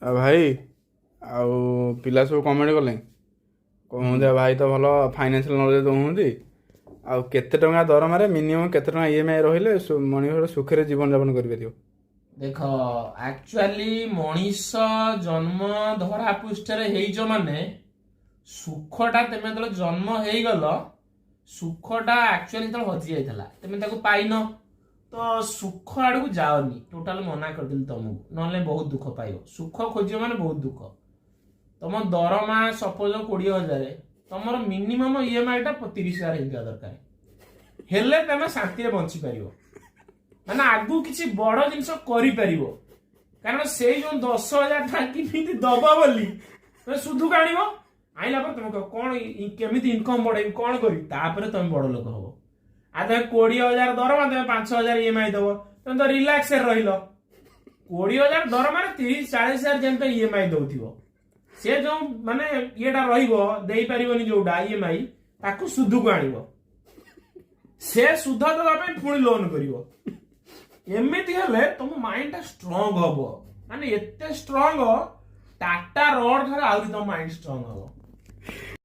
ଆଉ ଭାଇ, ଆଉ ପିଲା ସବୁ କମେଣ୍ଟ କଲେ କହୁଛନ୍ତି ଭାଇ ତ ଭଲ ଫାଇନାନ୍ସିଆଲ ନଲେଜ ଦଉଛନ୍ତି। ଆଉ କେତେ ଟଙ୍କା ଦରମାରେ ମିନିମମ୍ କେତେ ଟଙ୍କା ଇଏମଆଇ ରହିଲେ ମଣିଷ ସୁଖରେ ଜୀବନ ଯାପନ କରିପାରିବ? ଦେଖ, ଆକ୍ଚୁଆଲି ମଣିଷ ଜନ୍ମ ଧରା ପୃଷ୍ଠରେ ହେଇଛ ମାନେ ସୁଖଟା ତମେ ଯେତେବେଳେ ଜନ୍ମ ହେଇଗଲ, ସୁଖଟା ଆକ୍ଚୁଆଲି ଯେତେବେଳେ ହଜି ଯାଇଥିଲା ତମେ ତାକୁ ପାଇନ, ତ ସୁଖ ଆଡକୁ ଯାଅନି, ଟୋଟାଲ ମନା କରିଦେଲି ତମକୁ, ନହେଲେ ବହୁତ ଦୁଃଖ ପାଇବ। ସୁଖ ଖୋଜିବ ମାନେ ବହୁତ ଦୁଃଖ। ତମ ଦରମା ସପୋଜ 20,000, ତମର ମିନିମମ୍ ଇଏମଆଇ ଟା 30,000 ହେଇଥିବା ଦରକାର, ହେଲେ ତମେ ଶାନ୍ତିରେ ବଞ୍ଚି ପାରିବ, ମାନେ ଆଗକୁ କିଛି ବଡ ଜିନିଷ କରିପାରିବ। କାରଣ ସେଇ ଯୋଉ 10,000 ଟଙ୍କା କେମିତି ଦବ ବୋଲି ତମେ ସୁଧକୁ ଆଣିବ, ଆଣିଲା ପରେ ତମେ କଣ କେମିତି ଇନକମ ବଢେଇବି, କଣ କରିବି, ତାପରେ ତମେ ବଡ ଲୋକ ହବ। ଆଉ ତମେ 20,000 ଦରମା, ତମେ 5,000 ଇଏମଆଇ ଦବ, ତମେ ତ ରିଲାକ୍ସରେ ରହିଲ। 20,000 ଦରମାରେ 30-40,000 ଯେମିତି ଇଏମଆଇ ଦଉଥିବ, ସେ ଯୋଉ ମାନେ ଇଏଟା ରହିବ ଦେଇପାରିବନି ଯୋଉଟା ଇଏମଆଇ, ତାକୁ ସୁଧକୁ ଆଣିବ, ସେ ସୁଧ ଦେବା ପାଇଁ ପୁଣି ଲୋନ କରିବ। ଏମିତି ହେଲେ ତମ ମାଇଣ୍ଡ ଟା ଷ୍ଟ୍ରଙ୍ଗ ହବ, ମାନେ ଏତେ ଷ୍ଟ୍ରଙ୍ଗ, ଟାଟା ରଡ୍ ଠାରୁ ଆହୁରି ତମ ମାଇଣ୍ଡ ଷ୍ଟ୍ରଙ୍ଗ ହବ।